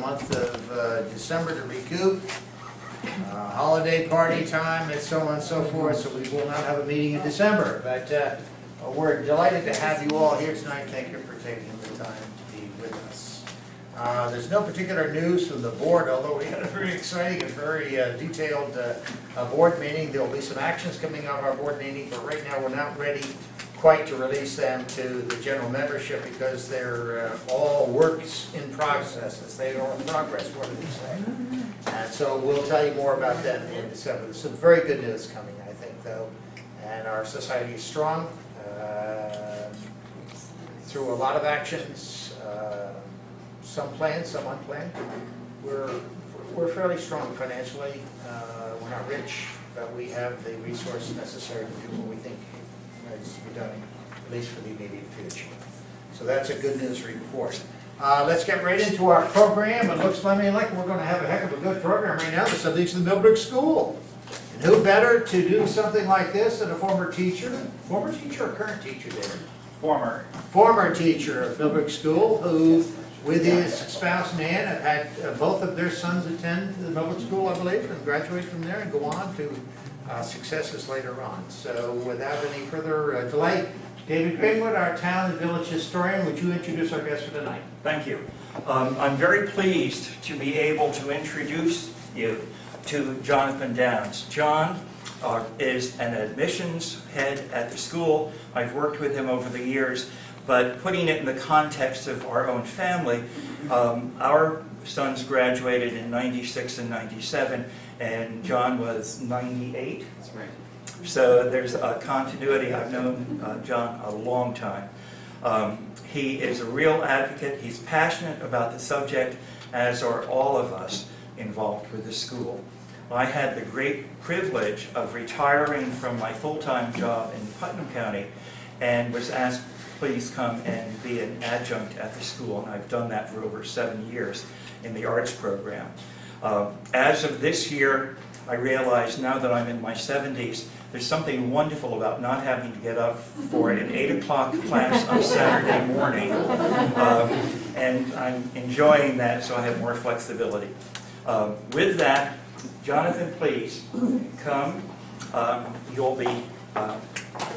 month of December to recoup. Holiday party time and so on and so forth, so we will not have a meeting in December. But we're delighted to have you all here tonight. Thank you for taking the time to be with us. There's no particular news from the board, although we had a very exciting and very detailed board meeting. There will be some actions coming out of our board meeting, but right now we're not ready quite to release them to the general membership because they're all works in process. They are in progress, what did we say? And so we'll tell you more about them in December. There's some very good news coming, I think, though. And our society is strong through a lot of actions, some planned, some unplanned. We're fairly strong financially. We're not rich, but we have the resources necessary to do what we think needs to be done, at least for the immediate future. So that's a good news report. Let's get right into our program. It looks like we're going to have a heck of a good program right now. The subject's the Millbrook School. And who better to do something like this than a former teacher? Former teacher or current teacher, David? Former teacher of Millbrook School, who, with his spouse Nan, have had both of their sons attend the Millbrook School, I believe, and graduate from there and go on to successes later on. So without any further delay, David Greenwood, our town and village historian, would you introduce our guest for tonight? Thank you. I'm very pleased to be able to introduce you to Jonathan Downs. John is an admissions head at the school. I've worked with him over the years, but putting it in the context of our own family, our sons graduated in '96 and '97, and John was 98. That's right. So there's a continuity. I've known John a long time. He is a real advocate. He's passionate about the subject, as are all of us involved with the school. I had the great privilege of retiring from my full-time job in Putnam County and was asked, please come and be an adjunct at the school. And I've done that for over 7 years in the arts program. As of this year, I realize now that I'm in my 70s, there's something wonderful about not having to get up for an 8 o'clock class on Saturday morning. And I'm enjoying that, so I have more flexibility. With that, Jonathan, please come. You'll be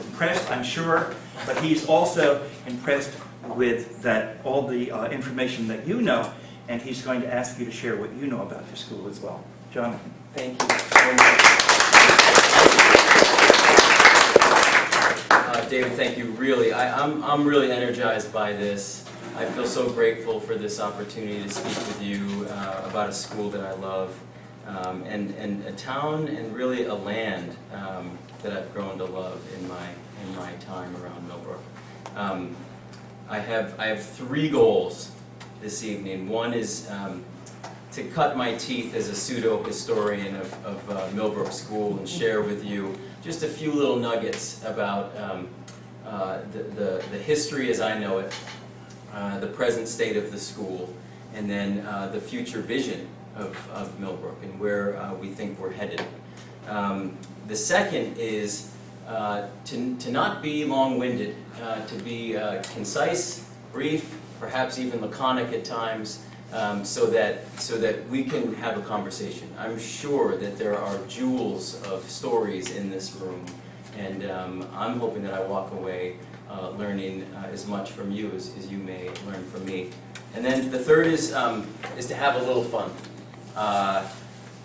impressed, I'm sure, but he's also impressed with all the information that you know, and he's going to ask you to share what you know about the school as well. Jonathan. Thank you so much. David, thank you. Really, I'm really energized by this. I feel so grateful for this opportunity to speak with you about a school that I love, and a town and really a land that I've grown to love in my time around Millbrook. I have 3 goals this evening. One is to cut my teeth as a pseudo-historian of Millbrook School and share with you just a few little nuggets about the history as I know it, the present state of the school, and then the future vision of Millbrook and where we think we're headed. The second is to not be long-winded, to be concise, brief, perhaps even laconic at times, so that we can have a conversation. I'm sure that there are jewels of stories in this room, and I'm hoping that I walk away learning as much from you as you may learn from me. And then the third is to have a little fun.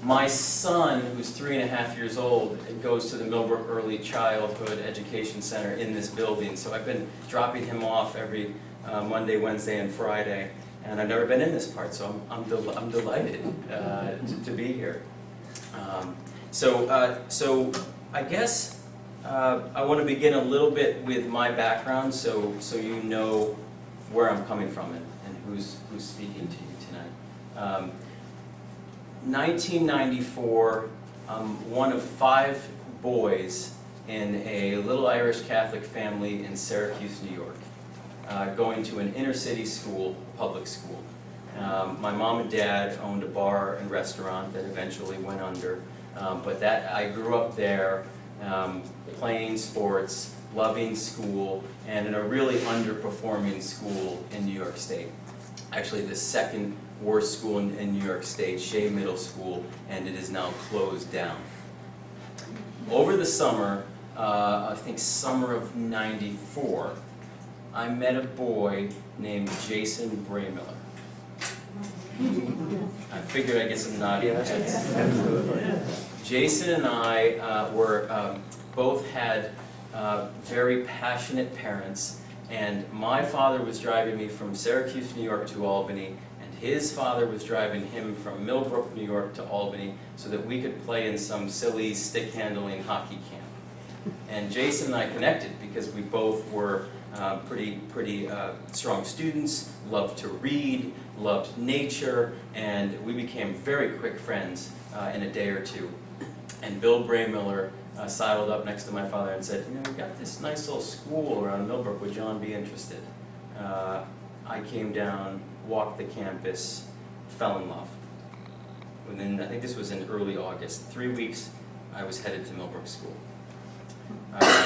My son, who's 3.5 years old, goes to the Millbrook Early Childhood Education Center in this building, so I've been dropping him off every Monday, Wednesday, and Friday. And I've never been in this part, so I'm delighted to be here. So I guess I want to begin a little bit with my background, so you know where I'm coming from and who's speaking to you tonight. 1994, I'm one of 5 boys in a little Irish Catholic family in Syracuse, New York. Going to an inner city school, public school. My mom and dad owned a bar and restaurant that eventually went under, but I grew up there playing sports, loving school, and in a really underperforming school in New York State. Actually the second worst school in New York State, Shea Middle School, and it is now closed down. Over the summer, I think summer of '94, I met a boy named Jason Braymiller. I figured I'd get some nodding heads. Jason and I both had very passionate parents, and my father was driving me from Syracuse, New York to Albany, and his father was driving him from Millbrook, New York to Albany so that we could play in some silly stick-handling hockey camp. And Jason and I connected because we both were pretty strong students, loved to read, loved nature, and we became very quick friends in a day or two. And Bill Braymiller sidled up next to my father and said, you know, we got this nice little school around Millbrook, would John be interested? I came down, walked the campus, fell in love. Within, I think this was in early August, 3 weeks, I was headed to Millbrook School.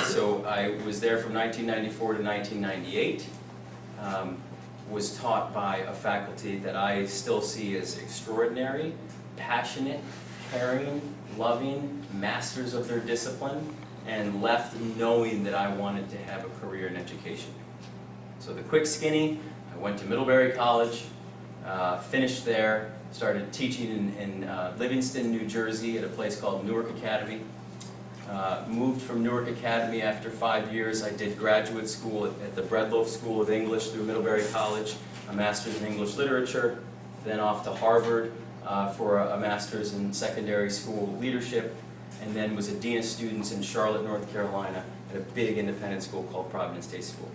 So I was there from 1994 to 1998, was taught by a faculty that I still see as extraordinary, passionate, caring, loving, masters of their discipline, and left knowing that I wanted to have a career in education. So the quick skinny, I went to Middlebury College, finished there, started teaching in Livingston, New Jersey at a place called Newark Academy. Moved from Newark Academy after 5 years. I did graduate school at the Breadloaf School of English through Middlebury College, a master's in English literature, then off to Harvard for a master's in secondary school leadership, and then was a dean of students in Charlotte, North Carolina at a big independent school called Providence Day School.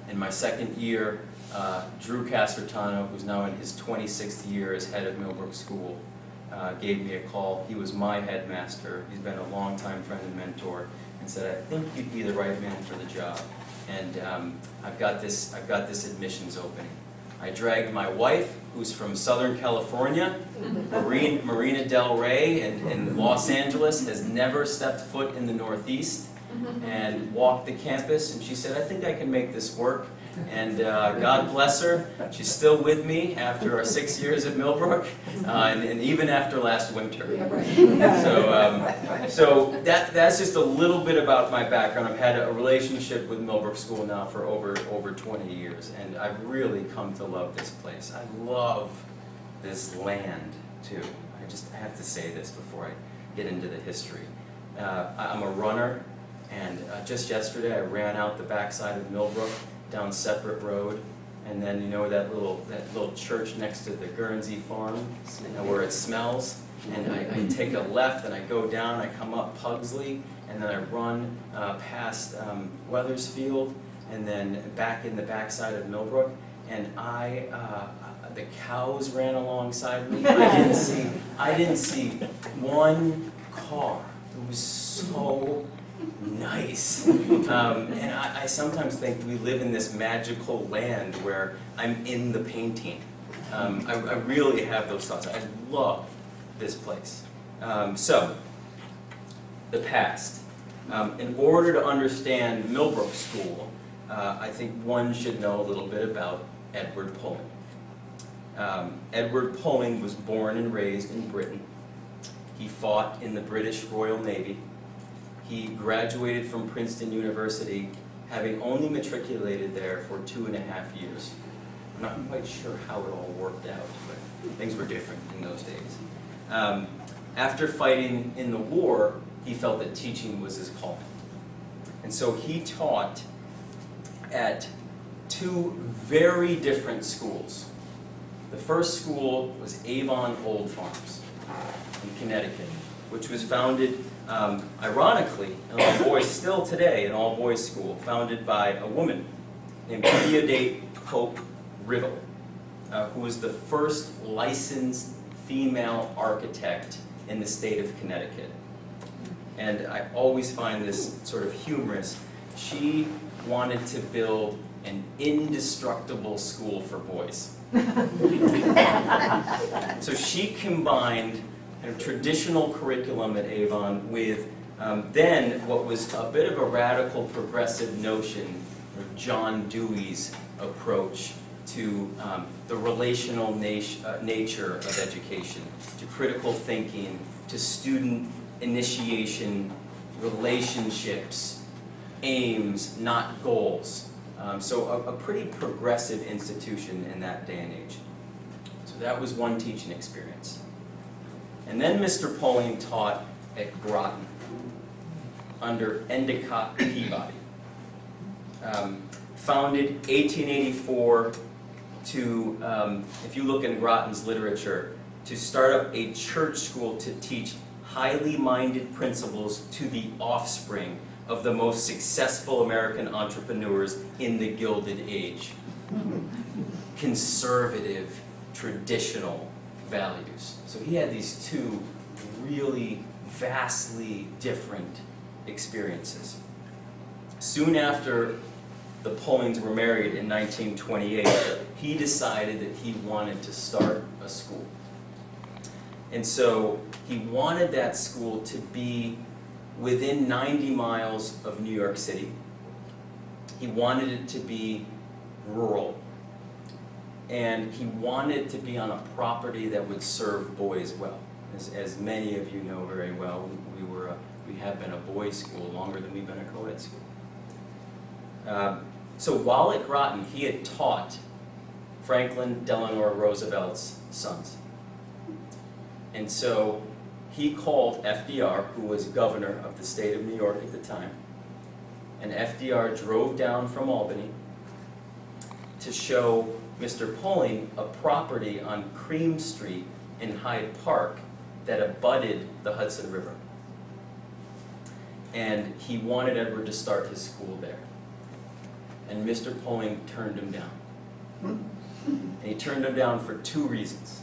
In my second year, Drew Casertano, who's now in his 26th year as head of Millbrook School, gave me a call. He was my headmaster. He's been a longtime friend and mentor, and said, I think you'd be the right man for the job. And I've got this admissions opening. I dragged my wife, who's from Southern California, Marina Del Rey in Los Angeles, has never stepped foot in the Northeast, and walked the campus, and she said, I think I can make this work. And God bless her, she's still with me after our 6 years at Millbrook, and even after last winter. So that's just a little bit about my background. I've had a relationship with Millbrook School now for over 20 years, and I've really come to love this place. I love this land, too. I have to say this before I get into the history. I'm a runner, and just yesterday I ran out the backside of Millbrook, down Separate Road, and then you know that little church next to the Guernsey farm, where it smells, and I take a left and I go down, I come up Pugsley, and then I run past Weathersfield, and then back in the backside of Millbrook, and the cows ran alongside me. I didn't see one car. It was so nice. And I sometimes think we live in this magical land where I'm in the painting. I really have those thoughts. I love this place. So, the past. In order to understand Millbrook School, I think one should know a little bit about Edward Pulling. Edward Pulling was born and raised in Britain. He fought in the British Royal Navy. He graduated from Princeton University, having only matriculated there for 2.5 years. I'm not quite sure how it all worked out, but things were different in those days. After fighting in the war, he felt that teaching was his calling. And so he taught at 2 very different schools. The first school was Avon Old Farms in Connecticut, which was founded, ironically, an all-boys, still today, an all-boys school, founded by a woman named Theodate Pope Riddle, who was the first licensed female architect in the state of Connecticut. And I always find this sort of humorous. She wanted to build an indestructible school for boys. So she combined a traditional curriculum at Avon with then what was a bit of a radical progressive notion of John Dewey's approach to the relational nature of education, to critical thinking, to student initiation, relationships, aims, not goals. So a pretty progressive institution in that day and age. So that was one teaching experience. And then Mr. Poling taught at Groton under Endicott Peabody. Founded 1884 to, if you look in Groton's literature, to start up a church school to teach highly minded principles to the offspring of the most successful American entrepreneurs in the Gilded Age. Conservative, traditional values. So he had these two really vastly different experiences. Soon after the Polings were married in 1928, he decided that he wanted to start a school. And so he wanted that school to be within 90 miles of New York City. He wanted it to be rural. And he wanted to be on a property that would serve boys well. As many of you know very well, we have been a boys' school longer than we've been a co-ed school. So while at Groton, he had taught Franklin Delano Roosevelt's sons. And so he called FDR, who was governor of the state of New York at the time, and FDR drove down from Albany to show Mr. Poling a property on Cream Street in Hyde Park that abutted the Hudson River. And he wanted Edward to start his school there. And Mr. Poling turned him down. And he turned him down for two reasons.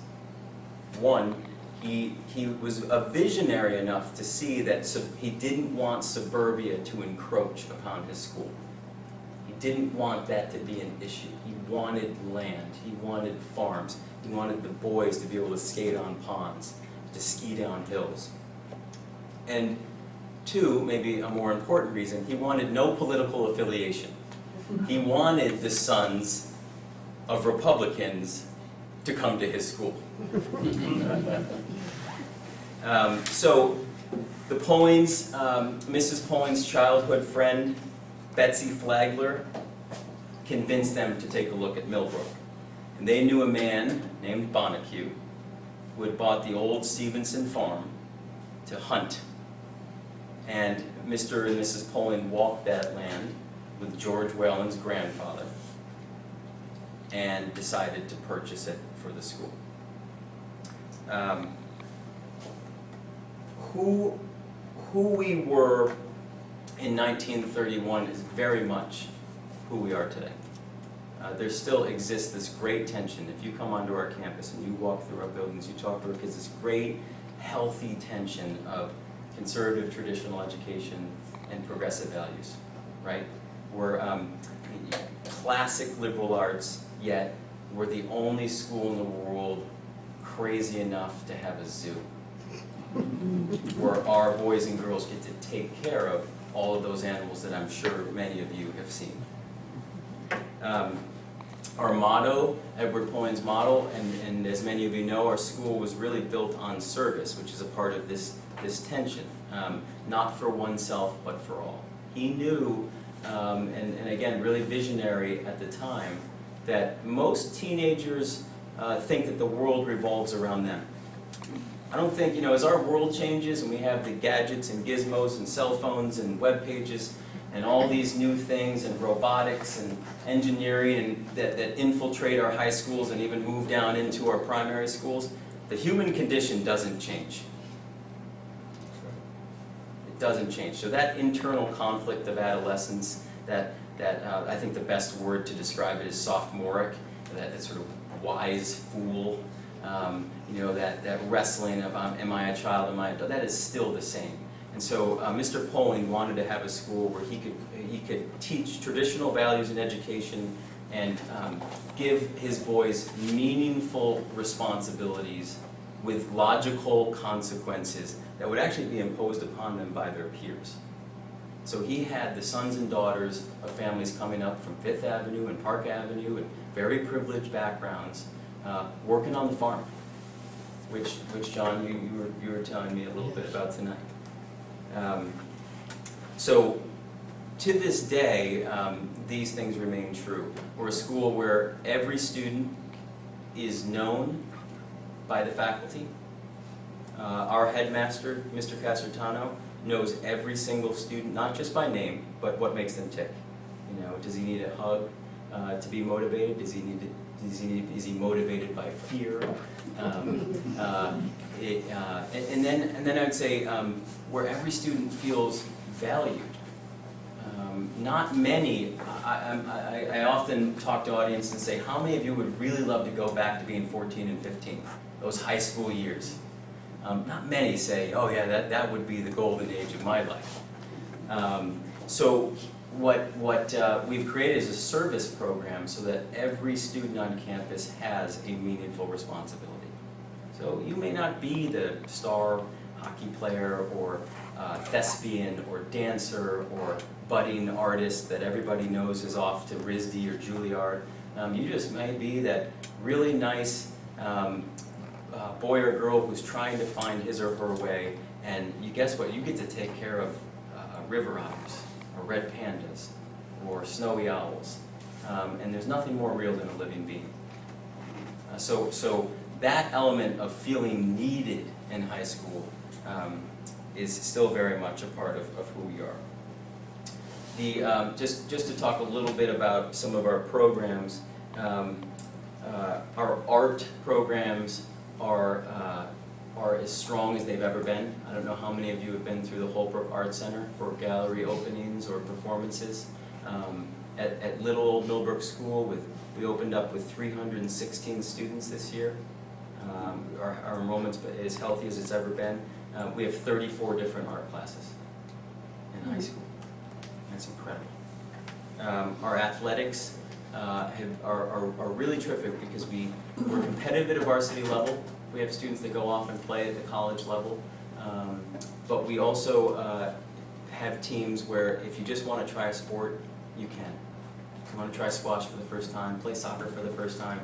One, he was a visionary enough to see that he didn't want suburbia to encroach upon his school. He didn't want that to be an issue. He wanted land. He wanted farms. He wanted the boys to be able to skate on ponds, to ski down hills. And two, maybe a more important reason, he wanted no political affiliation. He wanted the sons of Republicans to come to his school. So the Polings, Mrs. Poling's childhood friend, Betsy Flagler, convinced them to take a look at Millbrook. And they knew a man named Bonnecue who had bought the old Stevenson farm to hunt. And Mr. and Mrs. Poling walked that land with George Whalen's grandfather and decided to purchase it for the school. Who we were in 1931 is very much who we are today. There still exists this great tension. If you come onto our campus and you walk through our buildings, you talk to our kids, this great, healthy tension of conservative traditional education and progressive values, right? We're classic liberal arts, yet we're the only school in the world crazy enough to have a zoo, where our boys and girls get to take care of all of those animals that I'm sure many of you have seen. Our motto, Edward Poling's motto, and as many of you know, our school was really built on service, which is a part of this tension. Not for oneself, but for all. He knew, and again, really visionary at the time, that most teenagers think that the world revolves around them. I don't think, as our world changes and we have the gadgets and gizmos and cell phones and web pages and all these new things and robotics and engineering and that infiltrate our high schools and even move down into our primary schools, the human condition doesn't change. It doesn't change. So that internal conflict of adolescence, that I think the best word to describe it is sophomoric, that sort of wise fool, that wrestling of am I a child, am I a adult, that is still the same. And so Mr. Poling wanted to have a school where he could teach traditional values in education and give his boys meaningful responsibilities with logical consequences that would actually be imposed upon them by their peers. So he had the sons and daughters of families coming up from Fifth Avenue and Park Avenue and very privileged backgrounds, working on the farm, which John, you were telling me a little bit about tonight. So to this day, these things remain true. We're a school where every student is known by the faculty. Our headmaster, Mr. Casertano, knows every single student, not just by name, but what makes them tick. You know, does he need a hug to be motivated? Is he motivated by fear? And then I'd say where every student feels valued. Not many. I often talk to audience and say, how many of you would really love to go back to being 14 and 15, those high school years? Not many say, oh yeah, that would be the golden age of my life. So what we've created is a service program so that every student on campus has a meaningful responsibility. So you may not be the star hockey player or thespian or dancer or budding artist that everybody knows is off to RISD or Juilliard. You just may be that really nice boy or girl who's trying to find his or her way, and guess what? You get to take care of river otters or red pandas or snowy owls, and there's nothing more real than a living being. So that element of feeling needed in high school is still very much a part of who we are. Just to talk a little bit about some of our programs, our art programs are as strong as they've ever been. I don't know how many of you have been through the Holbrook Art Center for gallery openings or performances. At little old Millbrook School, we opened up with 316 students this year. Our enrollment's as healthy as it's ever been. We have 34 different art classes in high school. That's incredible. Our athletics are really terrific because we're competitive at a varsity level. We have students that go off and play at the college level. But we also have teams where if you just want to try a sport, you can. If you want to try squash for the first time, play soccer for the first time,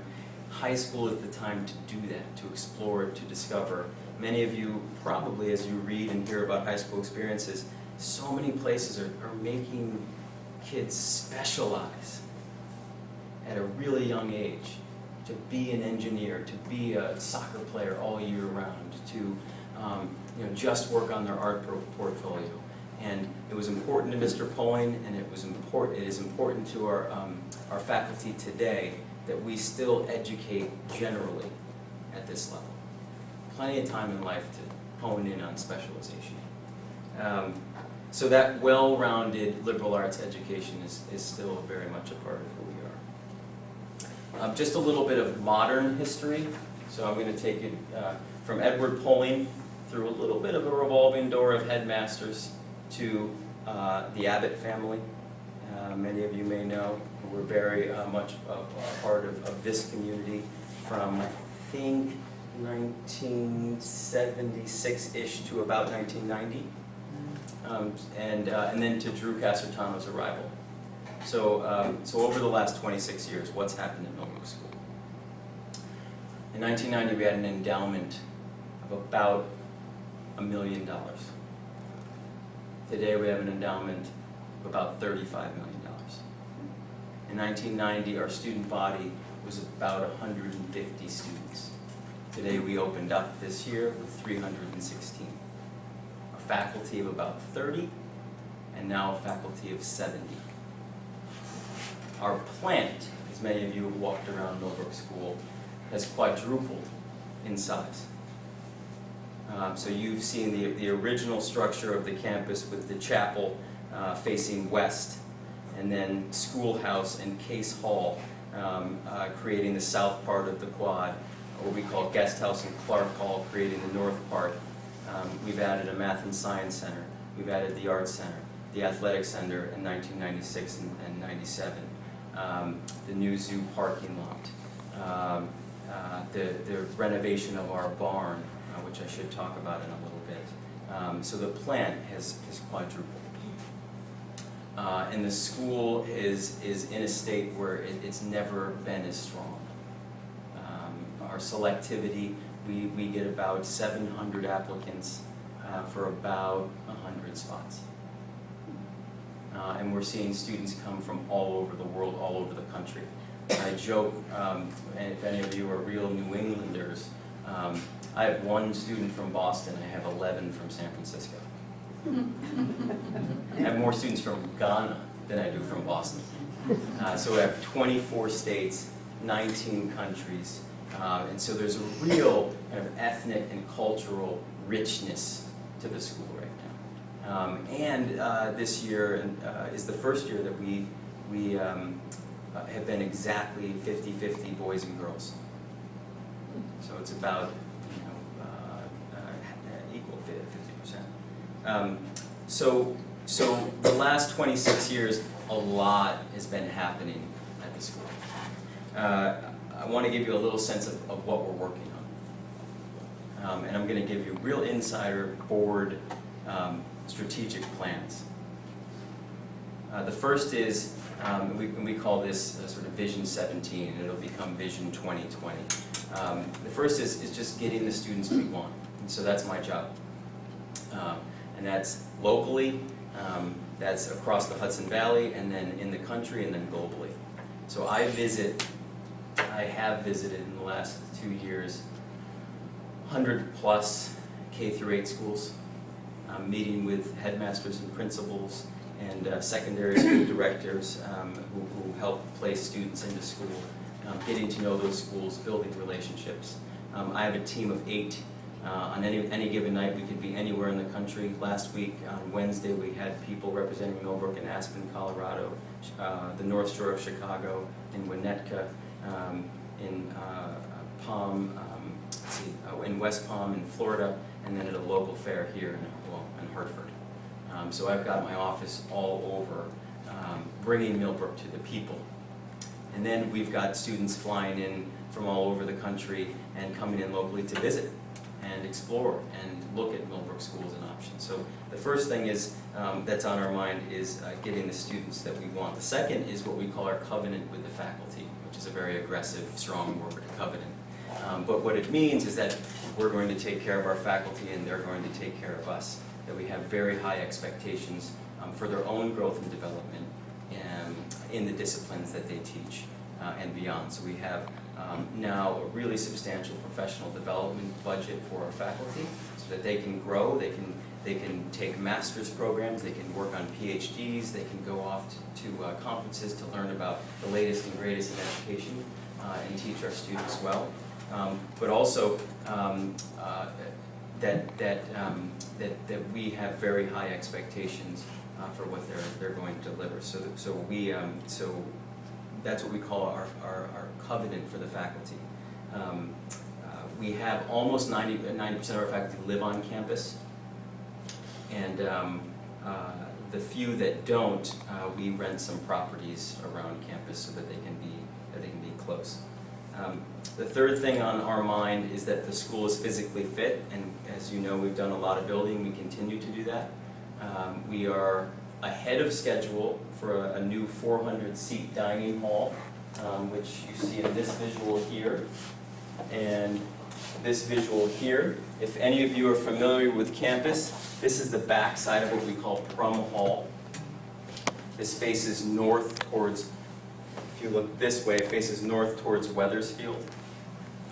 high school is the time to do that, to explore, to discover. Many of you probably, as you read and hear about high school experiences, so many places are making kids specialize at a really young age, to be an engineer, to be a soccer player all year round, to just work on their art portfolio. And it was important to Mr. Pulling, and it is important to our faculty today that we still educate generally at this level. Plenty of time in life to hone in on specialization. So that well-rounded liberal arts education is still very much a part of who we are. Just a little bit of modern history. So I'm going to take it from Edward Pulling through a little bit of a revolving door of headmasters to the Abbott family. Many of you may know we're very much a part of this community from, I think, 1976-ish to about 1990. And then to Drew Casertano's arrival. So over the last 26 years, what's happened at Millbrook School? In 1990, we had an endowment of about $1 million. Today, we have an endowment of about $35 million. In 1990, our student body was about 150 students. Today, we opened up this year with 316. A faculty of about 30, and now a faculty of 70. Our plant, as many of you have walked around Millbrook School, has quadrupled in size. So you've seen the original structure of the campus with the chapel facing west, and then schoolhouse and Case Hall creating the south part of the quad, what we call Guest House and Clark Hall creating the north part. We've added a math and science center. We've added the art center, the athletic center in 1996 and 97, the new zoo parking lot, the renovation of our barn, which I should talk about in a little bit. So the plant has quadrupled. and the school is in a state where it's never been as strong. Our selectivity, we get about 700 applicants for about 100 spots. And we're seeing students come from all over the world, all over the country. I joke, and if any of you are real New Englanders, I have one student from Boston, I have 11 from San Francisco. I have more students from Ghana than I do from Boston. So we have 24 states, 19 countries, and so there's a real kind of ethnic and cultural richness to the school right now. And this year is the first year that we have been exactly 50-50 boys and girls. So it's about equal 50%. So the last 26 years, a lot has been happening at the school. I want to give you a little sense of what we're working on. And I'm going to give you real insider board strategic plans. The first is, we call this sort of Vision 17, and it'll become Vision 2020. The first is just getting the students we want, and so that's my job. And that's locally, that's across the Hudson Valley, and then in the country, and then globally. So I have visited in the last 2 years 100 plus K through 8 schools, meeting with headmasters and principals and secondary school directors who help place students into school, getting to know those schools, building relationships. I have a team of 8. On any given night, we could be anywhere in the country. Last week, on Wednesday, we had people representing Millbrook in Aspen, Colorado, the North Shore of Chicago, in Winnetka, in in West Palm in Florida, and then at a local fair here in Hartford. So I've got my office all over, bringing Millbrook to the people. And then we've got students flying in from all over the country and coming in locally to visit and explore and look at Millbrook School as an option. So the first thing is that's on our mind is getting the students that we want. The second is what we call our covenant with the faculty, which is a very aggressive, strong word, covenant. But what it means is that we're going to take care of our faculty and they're going to take care of us, that we have very high expectations for their own growth and development in the disciplines that they teach and beyond. So we have now a really substantial professional development budget for our faculty so that they can grow, they can take master's programs, they can work on PhDs, they can go off to conferences to learn about the latest and greatest in education and teach our students well. But also that we have very high expectations for what they're going to deliver. So that's what we call our covenant for the faculty. We have almost 90% of our faculty live on campus, and the few that don't, we rent some properties around campus so that they can be close. The third thing on our mind is that the school is physically fit, and as you know, we've done a lot of building. We continue to do that. We are ahead of schedule for a new 400-seat dining hall, which you see in this visual here, and this visual here. If any of you are familiar with campus, this is the back side of what we call Prum Hall. This faces north towards, if you look this way, it faces north towards Weathersfield.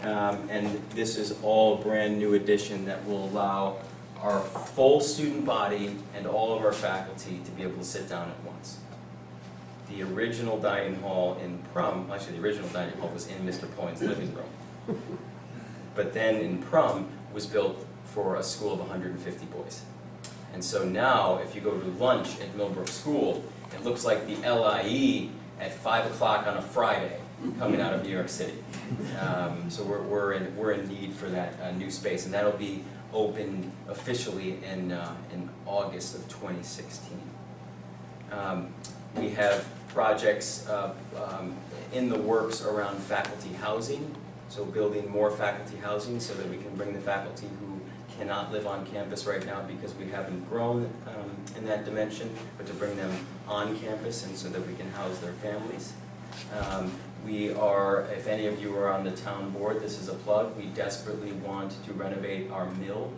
And this is all brand new addition that will allow our full student body and all of our faculty to be able to sit down at once. The original dining hall in Prum, actually the original dining hall was in Mr. Poin's living room. But then in Prum was built for a school of 150 boys. And so now, if you go to lunch at Millbrook School, it looks like the LIE at 5 o'clock on a Friday coming out of New York City. So we're in need for that new space, and that'll be opened officially in August of 2016. We have projects in the works around faculty housing, so building more faculty housing so that we can bring the faculty who cannot live on campus right now because we haven't grown in that dimension, but to bring them on campus and so that we can house their families. We are, if any of you are on the town board, this is a plug, we desperately want to renovate our mill,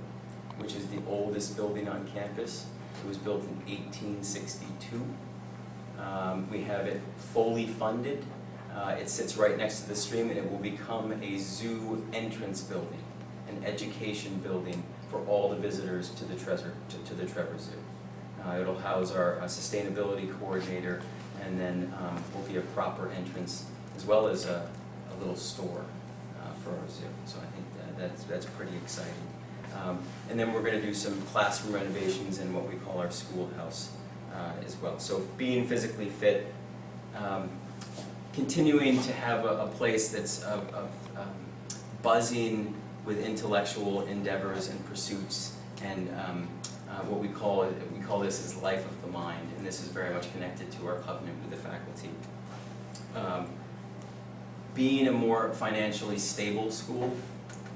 which is the oldest building on campus. It was built in 1862. We have it fully funded. It sits right next to the stream, and it will become a zoo entrance building, an education building for all the visitors to the Trevor Zoo. It'll house our sustainability coordinator, and then will be a proper entrance, as well as a little store for our zoo. So I think that's pretty exciting. And then we're going to do some classroom renovations in what we call our schoolhouse as well. So being physically fit, continuing to have a place that's buzzing with intellectual endeavors and pursuits, and what we call this is life of the mind, and this is very much connected to our covenant with the faculty. Being a more financially stable school,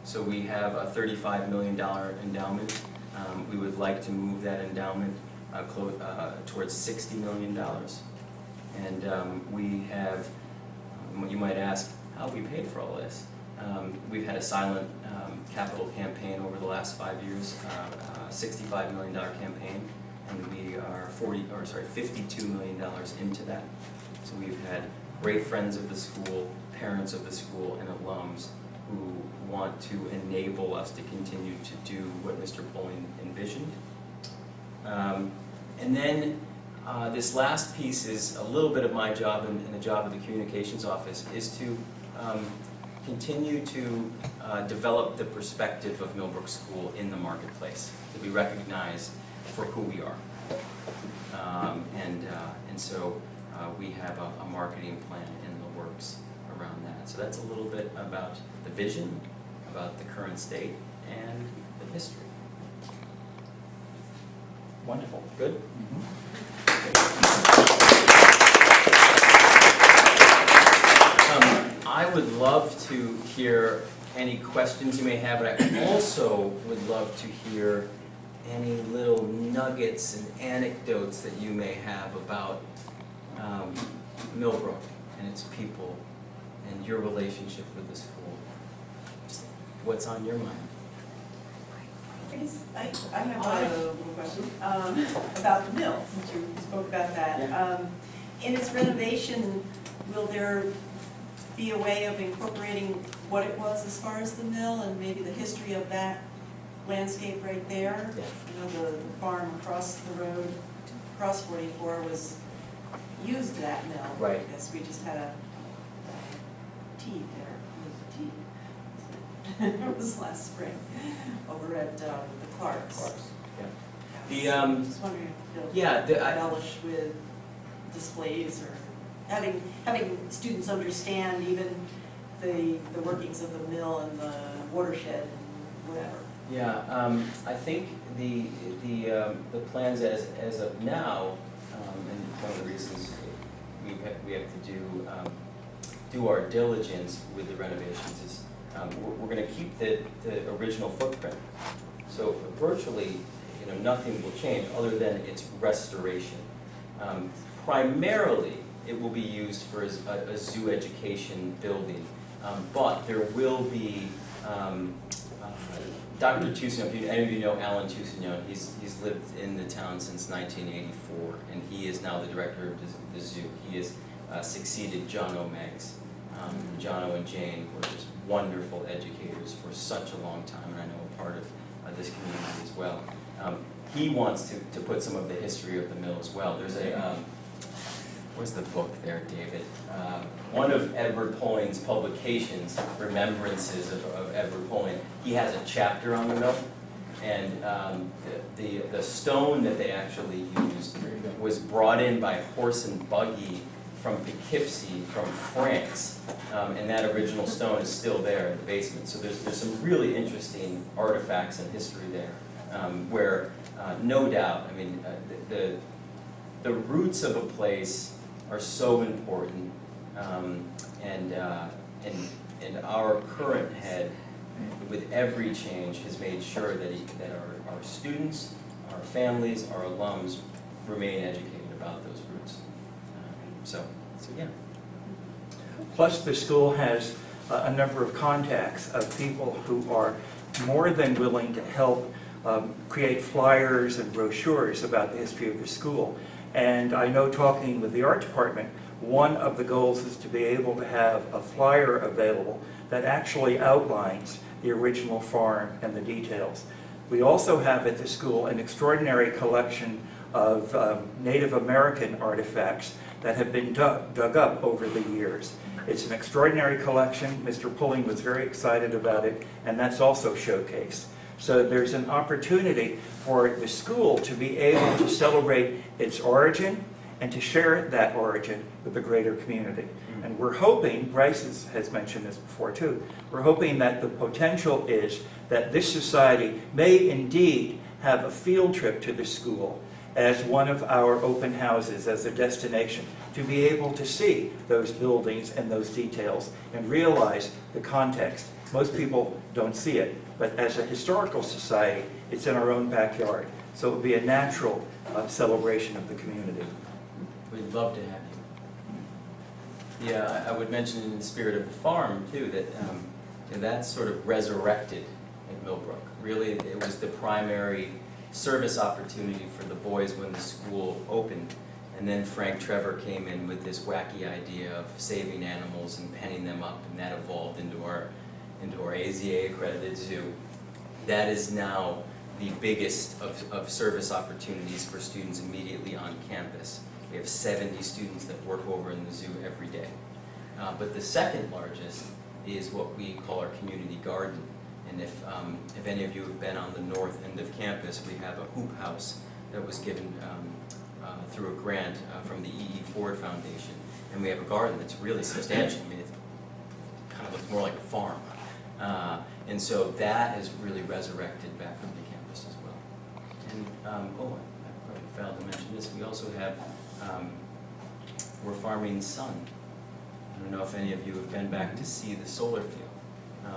so we have a $35 million endowment. We would like to move that endowment towards $60 million. And we have, you might ask, how have we paid for all this? We've had a silent capital campaign over the last 5 years, $65 million campaign, and we are $52 million into that. So we've had great friends of the school, parents of the school, and alums who want to enable us to continue to do what Mr. Pulling envisioned. And then this last piece is a little bit of my job and the job of the communications office, is to continue to develop the perspective of Millbrook School in the marketplace, to be recognized for who we are. And so we have a marketing plan in the works around that. So that's a little bit about the vision, about the current state, and the history. Wonderful. Good? I would love to hear any questions you may have, but I also would love to hear any little nuggets and anecdotes that you may have about Millbrook and its people and your relationship with the school. Just what's on your mind? I have a little question about the mill, since you spoke about that. Yeah. In its renovation, will there be a way of incorporating what it was as far as the mill and maybe the history of that landscape right there? Yeah. You know, the farm across the road, across 44, was used that mill. Right. I guess we just had a tea there. It was last spring over at the Clarks. Yeah. Just wondering if Yeah, they'll embellish with displays or having students understand even the workings of the mill and the watershed and whatever. Yeah, I think the plans as of now, and one of the reasons we have to do our diligence with the renovations is we're going to keep the original footprint. So virtually, nothing will change other than its restoration. Primarily, it will be used for a zoo education building, but there will be Dr. Toussaint, if any of you know Alan Toussaint, he's lived in the town since 1984, and he is now the director of the zoo. He has succeeded John O'Meggs. John O and Jane were just wonderful educators for such a long time, and I know a part of this community as well. He wants to put some of the history of the mill as well. There's a, where's the book there, David? One of Edward Polling's publications, Remembrances of Edward Polling, he has a chapter on the mill, and the stone that they actually used was brought in by horse and buggy from Poughkeepsie, from France, and that original stone is still there in the basement. So there's some really interesting artifacts and history there, where no doubt, I mean, the roots of a place are so important, and our current head with every change, has made sure that our students, our families, our alums remain educated about those roots. So yeah. Plus, the school has a number of contacts of people who are more than willing to help create flyers and brochures about the history of the school. And I know, talking with the art department, one of the goals is to be able to have a flyer available that actually outlines the original farm and the details. We also have at the school an extraordinary collection of Native American artifacts that have been dug up over the years. It's an extraordinary collection. Mr. Pulling was very excited about it, and that's also showcased. So there's an opportunity for the school to be able to celebrate its origin and to share that origin with the greater community. And we're hoping, Bryce has mentioned this before too, we're hoping that the potential is that this society may indeed have a field trip to the school as one of our open houses, as a destination, to be able to see those buildings and those details and realize the context. Most people don't see it, but as a historical society, it's in our own backyard. So it would be a natural celebration of the community. We'd love to have you. Yeah, I would mention in the spirit of the farm too, that that's sort of resurrected at Millbrook. Really, it was the primary service opportunity for the boys when the school opened. And then Frank Trevor came in with this wacky idea of saving animals and penning them up, and that evolved into our AZA accredited zoo. That is now the biggest of service opportunities for students immediately on campus. We have 70 students that work over in the zoo every day. But the second largest is what we call our community garden. And if any of you have been on the north end of campus, we have a hoop house that was given through a grant from the E.E. Ford Foundation. And we have a garden that's really substantial. I mean, it kind of looks more like a farm. And so that has really resurrected back on the campus as well. And, I probably failed to mention this, we also have, we're farming sun. I don't know if any of you have been back to see the solar field.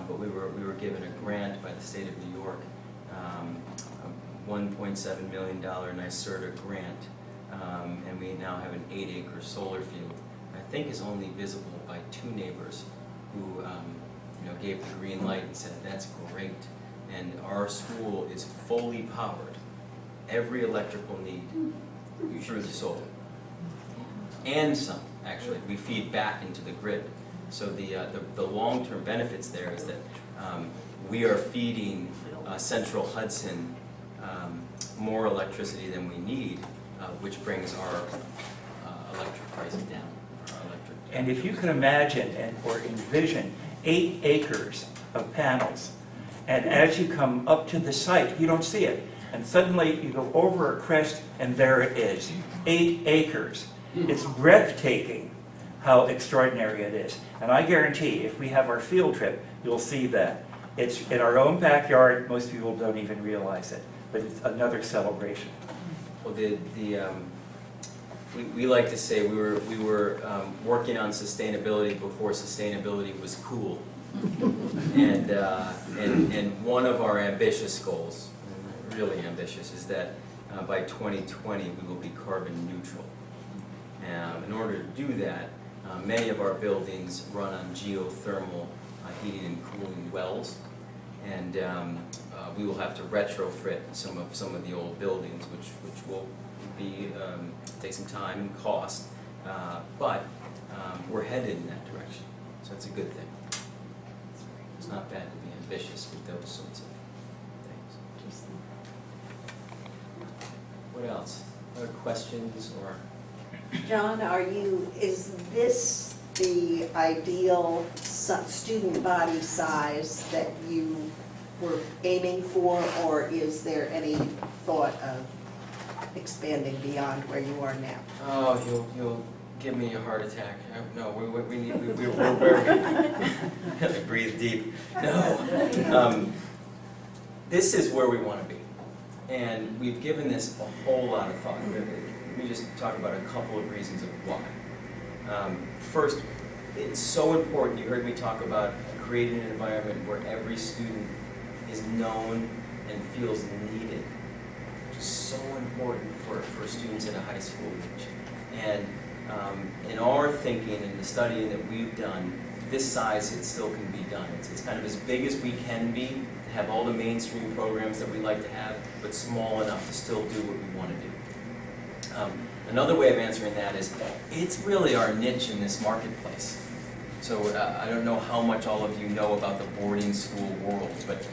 But we were given a grant by the state of New York, a $1.7 million NYSERDA grant, and we now have an 8-acre solar field. I think is only visible by 2 neighbors who gave the green light and said, that's great. And our school is fully powered, every electrical need through the solar. And some, actually, we feed back into the grid. So the long-term benefits there is that we are feeding Central Hudson more electricity than we need, which brings our electric prices down. And if you can imagine or envision 8 acres of panels, and as you come up to the site, you don't see it, and suddenly you go over a crest and there it is, 8 acres. It's breathtaking how extraordinary it is. And I guarantee if we have our field trip, you'll see that. It's in our own backyard. Most people don't even realize it, but it's another celebration. Well, we like to say we were working on sustainability before sustainability was cool. And one of our ambitious goals, really ambitious, is that by 2020 we will be carbon neutral. In order to do that, many of our buildings run on geothermal heating and cooling wells, and we will have to retrofit some of the old buildings, which will be take some time and cost, but we're headed in that direction, so it's a good thing. It's not bad to be ambitious with those sorts of things. What else? Other questions or? John, is this the ideal student body size that you were aiming for, or is there any thought of expanding beyond where you are now? Oh, you'll give me a heart attack. No, we're breathe deep. No. This is where we want to be. And we've given this a whole lot of thought. Let me just talk about a couple of reasons of why. First, it's so important. You heard me talk about creating an environment where every student is known and feels needed. Which is so important for students at a high school age. And in our thinking and the studying that we've done, this size it still can be done. It's kind of as big as we can be, to have all the mainstream programs that we like to have, but small enough to still do what we want to do. Another way of answering that is, it's really our niche in this marketplace. So I don't know how much all of you know about the boarding school world, but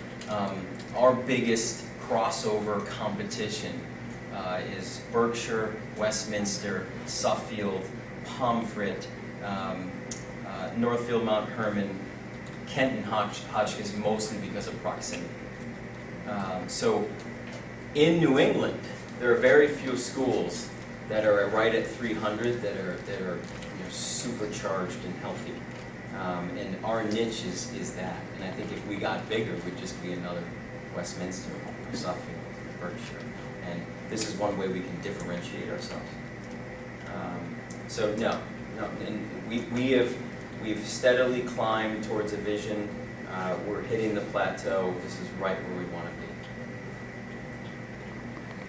our biggest crossover competition is Berkshire, Westminster, Suffield, Pomfret, Northfield, Mount Herman, Kent and Hotchkiss, mostly because of proximity. So in New England, there are very few schools that are right at 300 that are supercharged and healthy. And our niche is that. And I think if we got bigger, we'd just be another Westminster or Suffield or Berkshire. And this is one way we can differentiate ourselves. So no, and we've steadily climbed towards a vision. We're hitting the plateau. This is right where we want to be.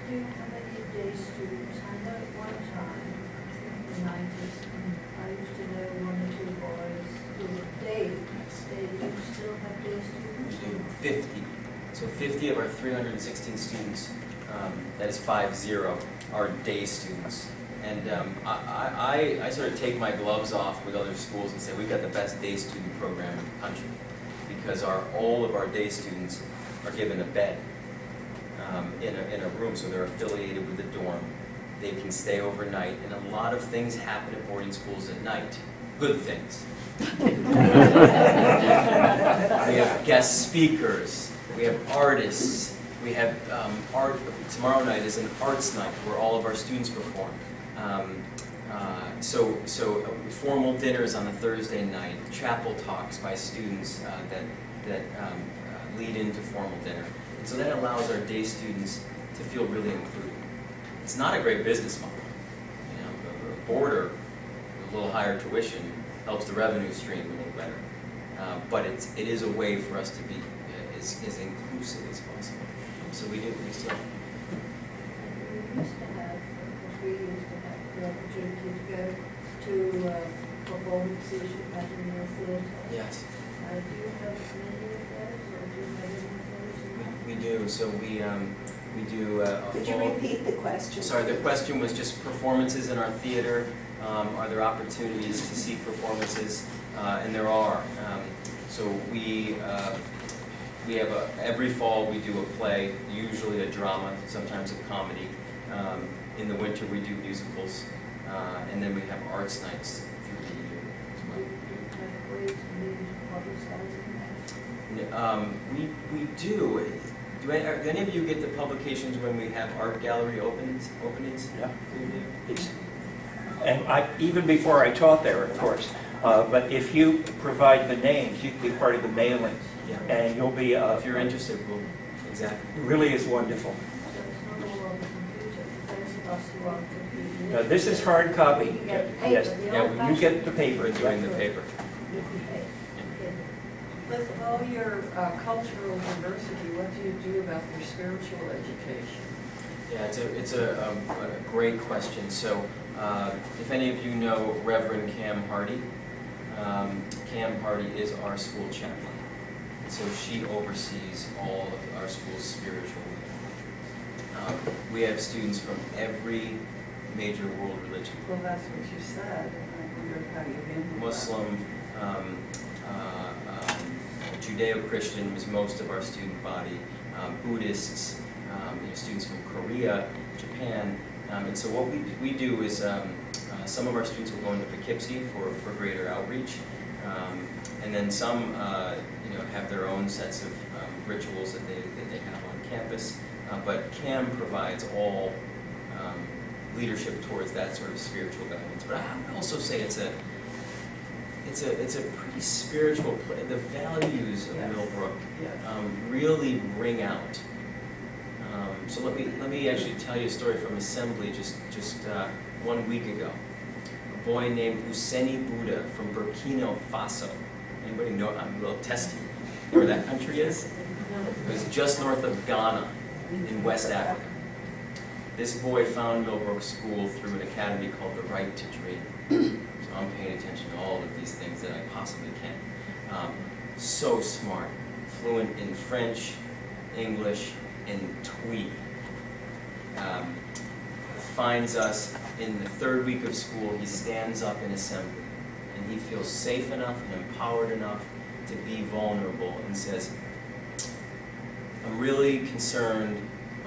Do you have any day students? I know at one time, in the 90s, I used to know 1 or 2 boys who were day. Do you still have day students? We do 50. So 50 of our 316 students, that is 50, are day students. And I sort of take my gloves off with other schools and say we've got the best day student program in the country, because all of our day students are given a bed in a room, so they're affiliated with the dorm. They can stay overnight, and a lot of things happen at boarding schools at night. Good things. We have guest speakers. We have artists. We have art. Tomorrow night is an arts night where all of our students perform. So formal dinners on a Thursday night, chapel talks by students that lead into formal dinner. And so that allows our day students to feel really included. It's not a great business model. A boarder with a little higher tuition helps the revenue stream a little better. But it is a way for us to be as inclusive as possible. So we still. We used to have the opportunity to go to performances at the Mill Theatre. Yes. Do you have many of those, or do you have any of those? We do. So we do a Could you fall. repeat the question? Sorry, the question was just performances in our theater. Are there opportunities to see performances? And there are. So we have every fall we do a play, usually a drama, sometimes a comedy. In the winter we do musicals, and then we have arts nights through the year as Do well. you have ways to maybe publicize that? We do. Do any of you get the publications when we have art gallery openings? Yeah. And even before I taught there, of course. But if you provide the names, you can be part of the mailing, Yeah. and you'll be. If you're interested, we'll exactly. It really is wonderful. So it's not all on the computer, for those of us who aren't computer. This is hard copy. You get the paper, Yes, the Yeah, old-fashioned you get the paper. We're doing the paper. paper. With all your cultural diversity, what do you do about your spiritual education? Yeah, it's a great question. So, if any of you know Reverend Cam Hardy, Cam Hardy is our school chaplain. So she oversees all of our school's spiritual life. We have students from every major world religion. Well, that's what you said, and I wondered how you handled that. Muslim, Judeo-Christian was most of our student body, Buddhists, students from Korea, Japan, and so what we do is some of our students will go into Poughkeepsie for greater outreach, and then some have their own sets of rituals that they have on campus, but CAM provides all leadership towards that sort of spiritual guidance. But I would also say it's a pretty spiritual play. The values of Yes. Millbrook Yes. really ring out. So let me actually tell you a story from assembly just 1 week ago. boy named Husseini Buddha from Burkina Faso. Anybody know? I'm a little testy. You know where that country is? It was just north of Ghana in West Africa. This boy found Millbrook School through an academy called The Right to Dream. So I'm paying attention to all of these things that I possibly can. So smart, fluent in French, English, and Twi. Finds us in the third week of school. He stands up in assembly, and he feels safe enough and empowered enough to be vulnerable and says, I'm really concerned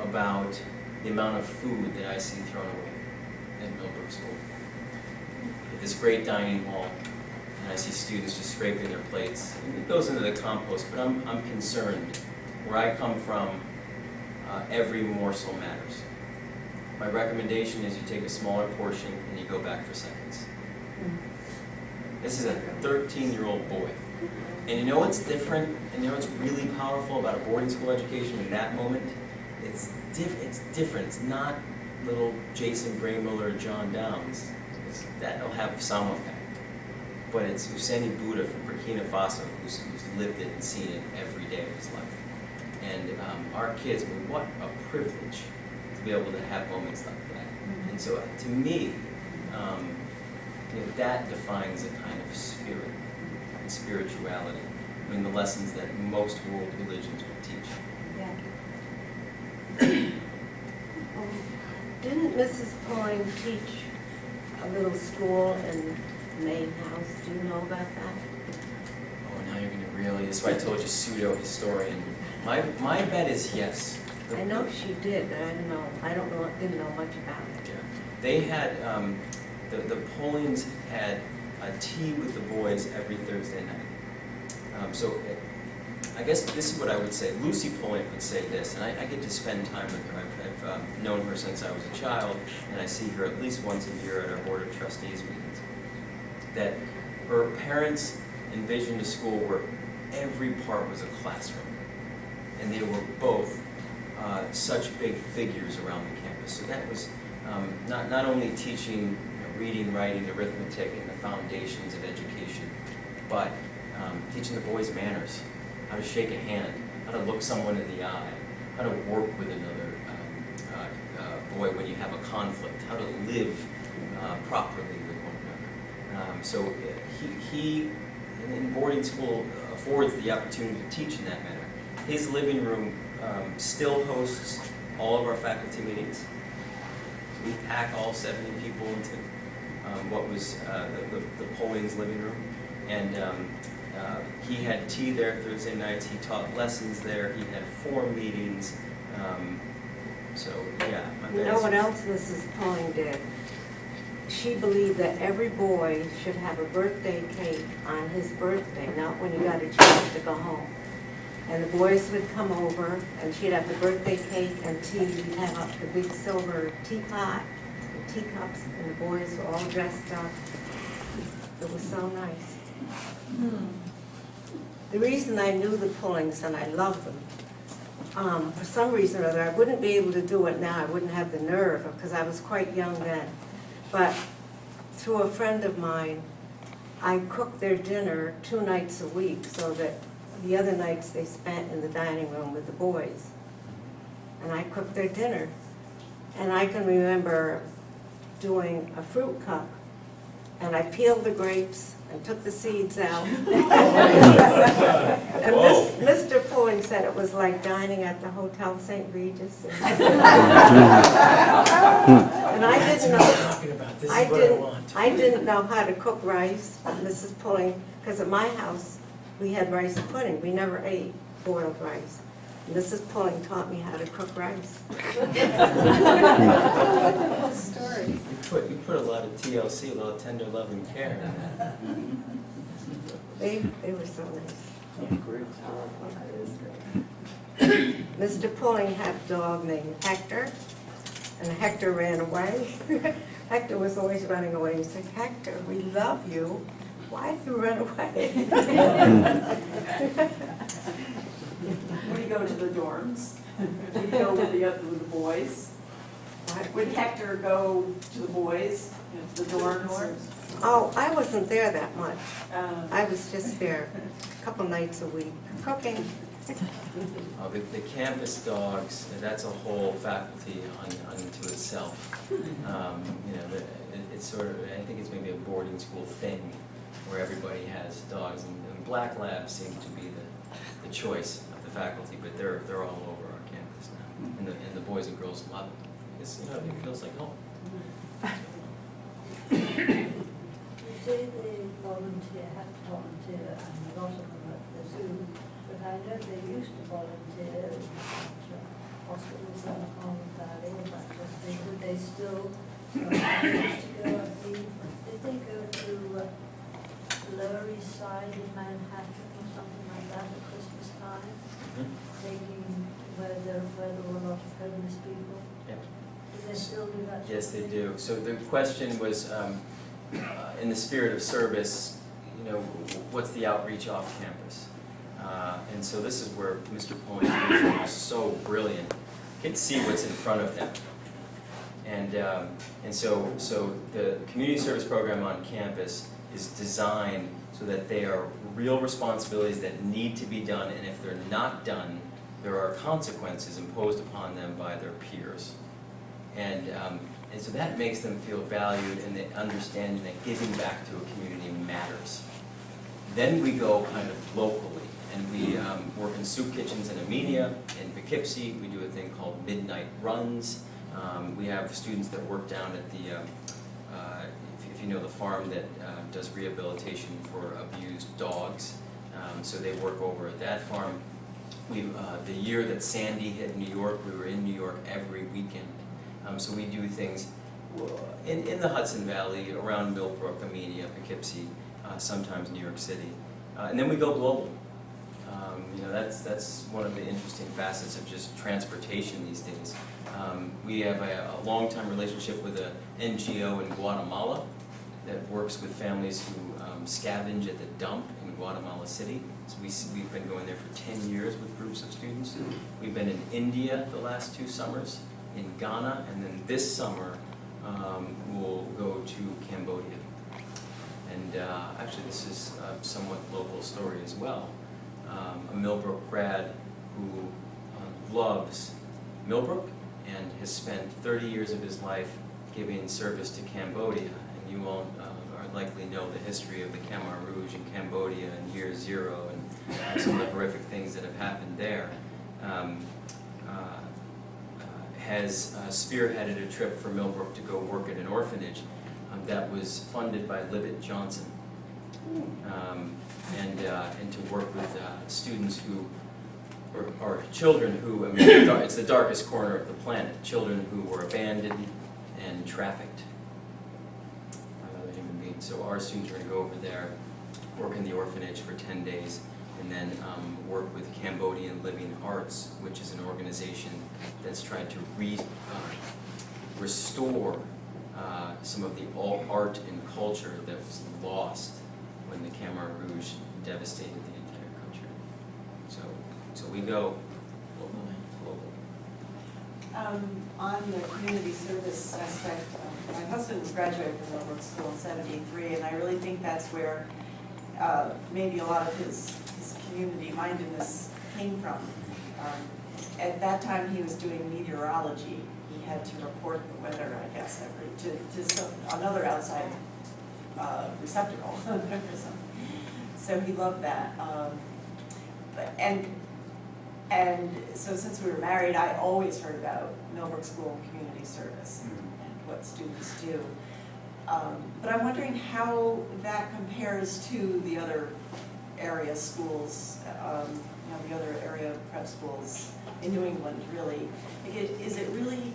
about the amount of food that I see thrown away at Millbrook School. At this great dining hall, and I see students just scraping their plates. And it goes into the compost, but I'm concerned. Where I come from, every morsel matters. My recommendation is you take a smaller portion and you go back for seconds. This is a 13-year-old boy. And you know what's different, and you know what's really powerful about a boarding school education in that moment? It's different. It's not little Jason Bramel or John Downs. That'll have some effect. But it's Husseini Buddha from Burkina Faso who's lived it and seen it every day of his life. And our kids, I mean, what a privilege to be able to have moments like that. And so to me, you know, that defines a kind of spirit and spirituality. I mean, the lessons that most world religions would teach. Didn't Mrs. Pulling teach a little school in Maine House? Do you know about that? Oh, now you're going to really, that's why I told you pseudo-historian. My bet is yes. I know she did, but didn't know much about it. Yeah. They had, the Pollings had a tea with the boys every Thursday night. I guess this is what I would say. Lucy Pulling would say this, and I get to spend time with her. I've known her since I was a child, and I see her at least once a year at our Board of Trustees meetings. That her parents envisioned a school where every part was a classroom, and they were both such big figures around the campus. So that was not only teaching reading, writing, arithmetic, and the foundations of education, but teaching the boys manners, how to shake a hand, how to look someone in the eye, how to work with another boy when you have a conflict, how to live properly with one another. So he in boarding school affords the opportunity to teach in that manner. His living room still hosts all of our faculty meetings. We pack all 70 people into what was the Polling's living room. And he had tea there Thursday nights. He taught lessons there. He had 4 meetings. So, yeah. You know what else Mrs. Pulling did? She believed that every boy should have a birthday cake on his birthday, not when he got a chance to go home. And the boys would come over, and she'd have the birthday cake and tea. We'd have up the big silver teapot and teacups, and the boys were all dressed up. It was so nice. The reason I knew the Pullings, and I love them, for some reason or other, I wouldn't be able to do it now. I wouldn't have the nerve, because I was quite young then. But through a friend of mine, I cooked their dinner 2 nights a week, so that the other nights they spent in the dining room with the boys. And I cooked their dinner. And I can remember doing a fruit cup, and I peeled the grapes and took the seeds out. And Mr. Pulling said it was like dining at the Hotel St. Regis. And I didn't know. I didn't know how to cook rice. Mrs. Pulling, because at my house we had rice pudding. We never ate boiled rice. Mrs. Pulling taught me how to cook rice. Story. You put a lot of TLC, a lot of tender love and care in that. They were so nice. Mr. Pulling had a dog named Hector, and Hector ran away. Hector was always running away. He said, "Hector, we love you. Why did you run away?" Would he go to the dorms? Would he go with the boys? Would Hector go to the boys, to the dorms? Oh, I wasn't there that much. Um, I was just there a couple nights a week, cooking. The campus dogs, that's a whole faculty unto itself. It's sort of, I think it's maybe a boarding school thing where everybody has dogs, and black labs seem to be the choice of the faculty, but they're all over our campus now, and the boys and girls love it. It's, it feels like home. You say they volunteer, have to volunteer, and a lot of them at the zoo, but I know they used to volunteer at hospitals in the Harlem Valley and that kind of thing. Would they still manage to go up did they go to Lower East Side in Manhattan or something like that at Christmas time? Taking where there were a lot of homeless people? Yep. Do they still do that? Yes, they do. So the question was, in the spirit of service, what's the outreach off campus? And so this is where Mr. Pullen's vision was so brilliant. You can see what's in front of them. And so the community service program on campus is designed so that they are real responsibilities that need to be done, and if they're not done, there are consequences imposed upon them by their peers. And so that makes them feel valued, and they understand that giving back to a community matters. Then we go kind of locally, and we work in soup kitchens in Amenia, in Poughkeepsie. We do a thing called midnight runs. We have students that work down at the, if you know the farm that does rehabilitation for abused dogs. So they work over at that farm. The year that Sandy hit New York, we were in New York every weekend. So we do things in the Hudson Valley, around Millbrook, Amenia, Poughkeepsie, sometimes New York City. And then we go global. That's one of the interesting facets of just transportation these days. We have a long-time relationship with an NGO in Guatemala that works with families who scavenge at the dump in Guatemala City. So we've been going there for 10 years with groups of students. We've been in India the last 2 summers, in Ghana, and then this summer we'll go to Cambodia. And actually this is a somewhat local story as well. A Millbrook grad who loves Millbrook and has spent 30 years of his life giving service to Cambodia. And you all are likely know the history of the Khmer Rouge in Cambodia in year 0 and some of the horrific things that have happened there. Has spearheaded a trip for Millbrook to go work at an orphanage that was funded by Libet Johnson. And to work with students who, or children who, it's the darkest corner of the planet, children who were abandoned and trafficked by other human beings. So our students are going to go over there, work in the orphanage for 10 days, and then work with Cambodian Living Arts, which is an organization that's trying to restore some of the art and culture that was lost when the Khmer Rouge devastated the entire country. So we go globally. On the community service aspect, my husband graduated from Millbrook School in '73, and I really think that's where maybe a lot of his community mindedness came from. At that time, he was doing meteorology. He had to report the weather, I guess, to another outside receptacle. So he loved that. And so since we were married, I always heard about Millbrook School community service and what students do. But I'm wondering how that compares to the other area schools, the other area prep schools in New England, really. Is it really,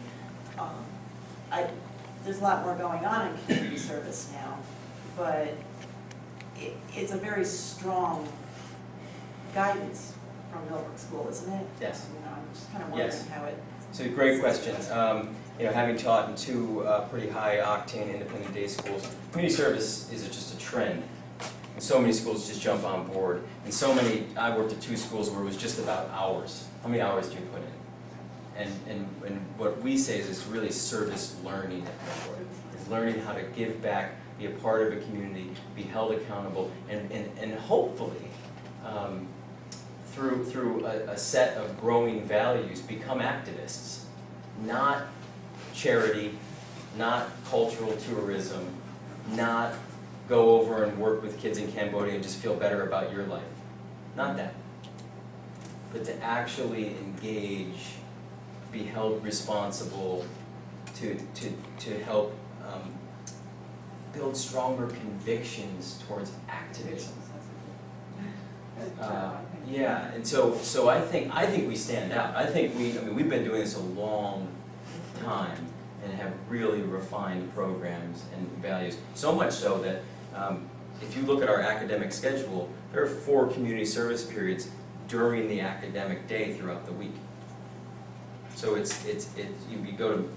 there's a lot more going on in community service now, but it's a very strong guidance from Millbrook School, isn't it? Yes. I'm just kind of wondering Yes. how it. So great questions. Having taught in 2 pretty high-octane independent day schools, community service is just a trend. And so many schools just jump on board. And so many, I worked at 2 schools where it was just about hours. How many hours do you put in? And what we say is it's really service learning at Millbrook. It's learning how to give back be a part of a community, be held accountable, and hopefully, through a set of growing values, become activists, not charity, not cultural tourism, not go over and work with kids in Cambodia and just feel better about your life. Not that. But to actually engage, be held responsible, to help build stronger convictions towards activism. Yeah, and so I think we stand out. I mean, we've been doing this a long time and have really refined programs and values. So much so that if you look at our academic schedule, there are 4 community service periods during the academic day throughout the week. So you go to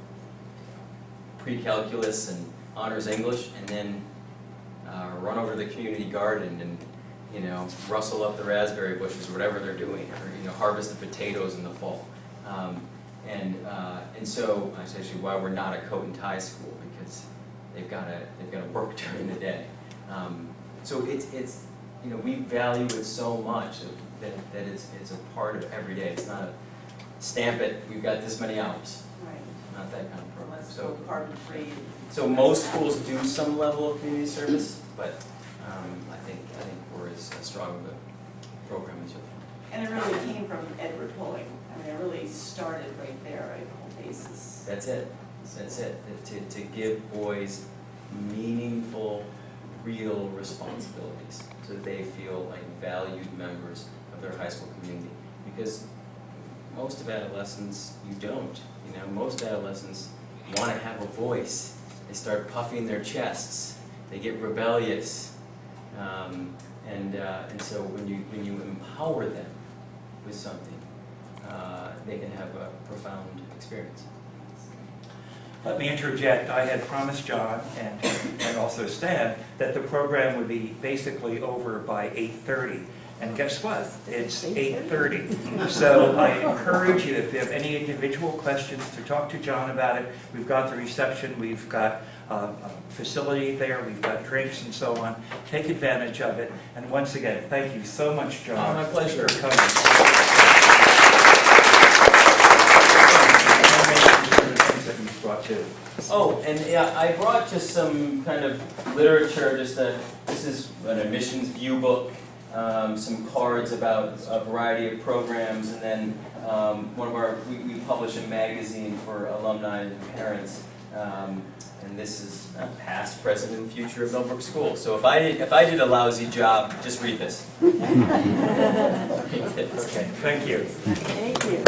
pre-calculus and honors English, and then run over to the community garden and rustle up the raspberry bushes or whatever they're doing, or harvest the potatoes in the fall. And so that's actually why we're not a coat and tie school, because they've got to work during the day. So it's we value it so much that it's a part of every day. It's not a stamp it, we've got this many hours. Right. Not that kind of program. Let's go carbon free. So most schools do some level of community service, but I think we're as strong of a program as you. And it really came from Edward Pulling. I mean, it really started right there, right, the whole basis. That's it. That's it. To give boys meaningful, real responsibilities so that they feel like valued members of their high school community. Because most of adolescents, you don't. Most adolescents want to have a voice. They start puffing their chests. They get rebellious. And so when you empower them with something, they can have a profound experience. Let me interject. I had promised John and also Stan that the program would be basically over by 8:30. And guess what? It's 8:30. So I encourage you, if you have any individual questions, to talk to John about it. We've got the reception, we've got a facility there, we've got drinks and so on. Take advantage of it. And once again, thank you so much, John. My pleasure. For coming. That you brought too. Oh, and yeah, I brought just some kind of literature. This is an admissions view book. Some cards about a variety of programs, and then we publish a magazine for alumni and parents, and this is past, present, and future of Millbrook School. So if I did a lousy job, just read this. Okay, thank you. Thank you.